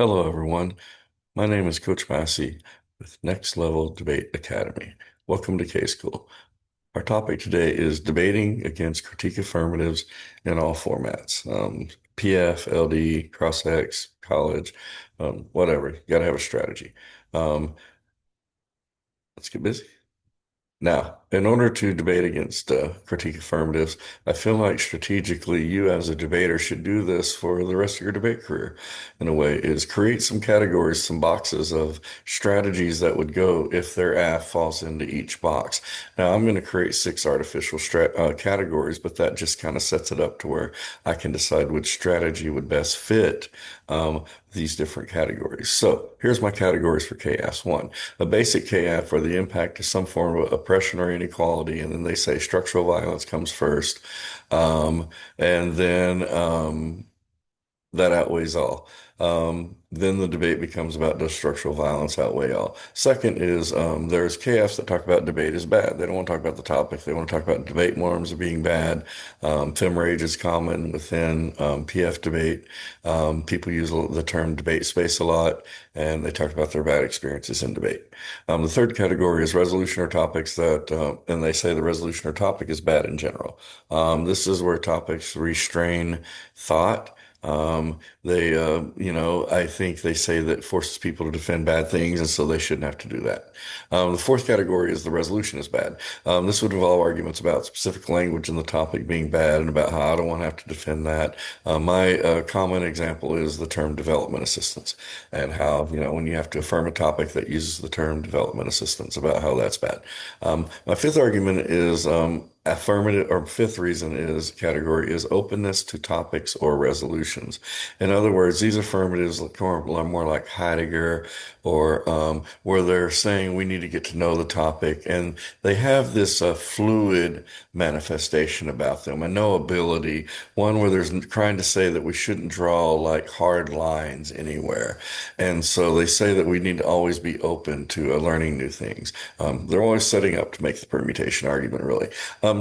Hello, everyone. My name is Coach Massey with Next Level Debate Academy. Welcome to K-School. Our topic today is debating against critique affirmatives in all formats. PF, LD, cross-ex, college, whatever. You got to have a strategy. Um, let's get busy. Now, in order to debate against critique affirmatives, I feel like strategically you as a debater should do this for the rest of your debate career in a way, is create some categories, some boxes of strategies that would go if their AF falls into each box. Now, I'm going to create six artificial categories, but that just kind of sets it up to where I can decide which strategy would best fit these different categories. So here's my categories for KAFs. One, a basic KF for the impact of some form of oppression or inequality. And then they say structural violence comes first. And then that outweighs all. Then the debate becomes about does structural violence outweigh all? Second is there's KFs that talk about debate is bad. They don't want to talk about the topic. They want to talk about debate norms of being bad. Fem rage is common within PF debate. People use the term debate space a lot, and they talk about their bad experiences in debate. The third category is resolution or topics and they say the resolution or topic is bad in general. This is where topics restrain thought. I think they say that forces people to defend bad things, and so they shouldn't have to do that. The fourth category is the resolution is bad. This would involve arguments about specific language in the topic being bad and about how I don't want to have to defend that. My common example is the term development assistance and how, when you have to affirm a topic that uses the term development assistance about how that's bad. My fifth argument is affirmative, or fifth reason is category is openness to topics or resolutions. In other words, these affirmatives look more like Heidegger, or where they're saying we need to get to know the topic, and they have this fluid manifestation about them, a knowability, one where there's trying to say that we shouldn't draw like hard lines anywhere. And so they say that we need to always be open to learning new things. They're always setting up to make the permutation argument, really.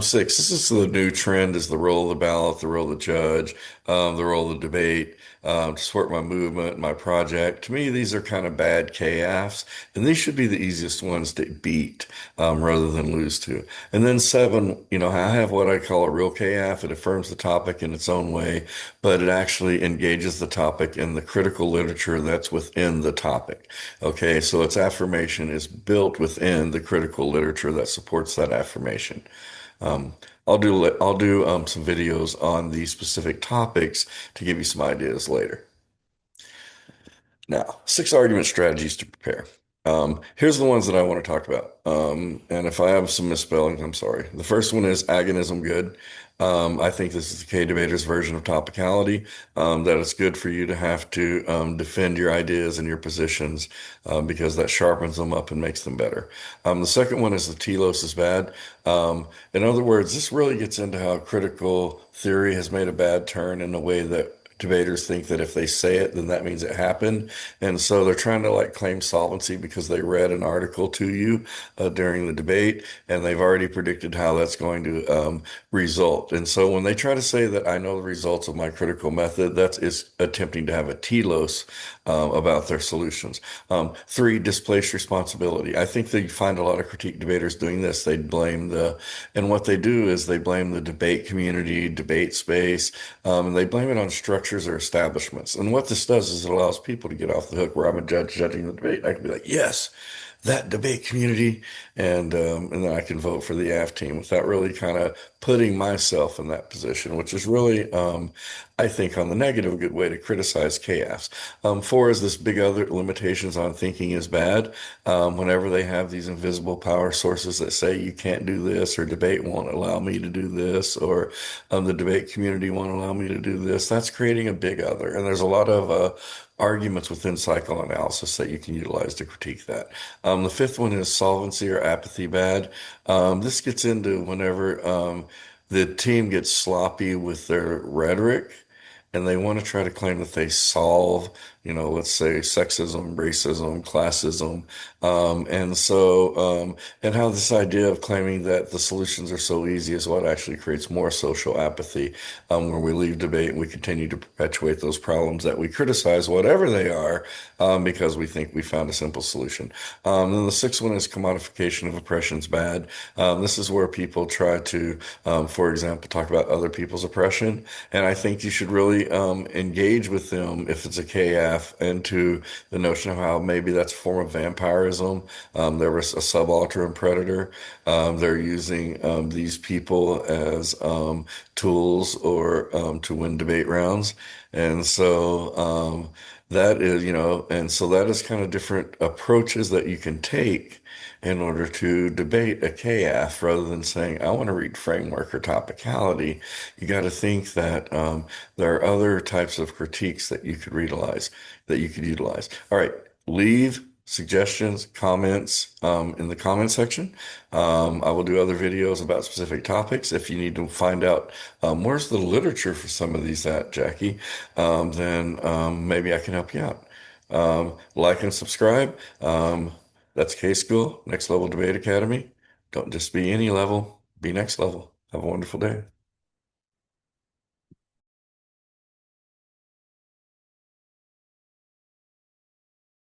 Six, this is the new trend, is the role of the ballot, the role of the judge, the role of the debate, to support my movement, my project. To me, these are kind of bad KFs, and these should be the easiest ones to beat rather than lose to. And then seven, I have what I call a real KF. It affirms the topic in its own way, but it actually engages the topic in the critical literature that's within the topic. Okay, so its affirmation is built within the critical literature that supports that affirmation. Um, I'll do some videos on these specific topics to give you some ideas later. Now, six argument strategies to prepare. Here's the ones that I want to talk about. And if I have some misspellings, I'm sorry. The first one is agonism good. I think this is the K-debater's version of topicality, that it's good for you to have to defend your ideas and your positions because that sharpens them up and makes them better. The second one is the telos is bad. In other words, this really gets into how critical theory has made a bad turn in a way that debaters think that if they say it, then that means it happened. And so they're trying to like claim solvency because they read an article to you during the debate and they've already predicted how that's going to result. And so when they try to say that I know the results of my critical method, that is attempting to have a telos about their solutions. Three, displace responsibility. I think that you find a lot of critique debaters doing this. And what they do is they blame the debate community, debate space, and they blame it on structures or establishments. And what this does is it allows people to get off the hook where I'm a judge judging the debate. I can be like, yes, that debate community, and then I can vote for the AF team without really kind of putting myself in that position, which is really, I think, on the negative, a good way to criticize chaos. Four is this big other limitations on thinking is bad. Whenever they have these invisible power sources that say you can't do this, or debate won't allow me to do this, or the debate community won't allow me to do this, that's creating a big other. And there's a lot of arguments within psychoanalysis that you can utilize to critique that. The fifth one is solvency or apathy bad. This gets into whenever the team gets sloppy with their rhetoric and they want to try to claim that they solve let's say sexism, racism, classism. And how this idea of claiming that the solutions are so easy is what actually creates more social apathy, where we leave debate and we continue to perpetuate those problems that we criticize, whatever they are, because we think we found a simple solution. Then the sixth one is commodification of oppression's bad. This is where people try to, for example, talk about other people's oppression. And I think you should really engage with them if it's a KF into the notion of how maybe that's a form of vampirism. There was a subaltern and predator. They're using these people as tools or to win debate rounds. And so that is, and so that is kind of different approaches that you can take in order to debate a KF rather than saying, I want to read framework or topicality. You got to think that there are other types of critiques that you could utilize. All right, leave suggestions, comments in the comment section. I will do other videos about specific topics. If you need to find out where's the literature for some of these at, Jackie, then maybe I can help you out. Like and subscribe. That's K School, Next Level Debate Academy. Don't just be any level, be next level. Have a wonderful day.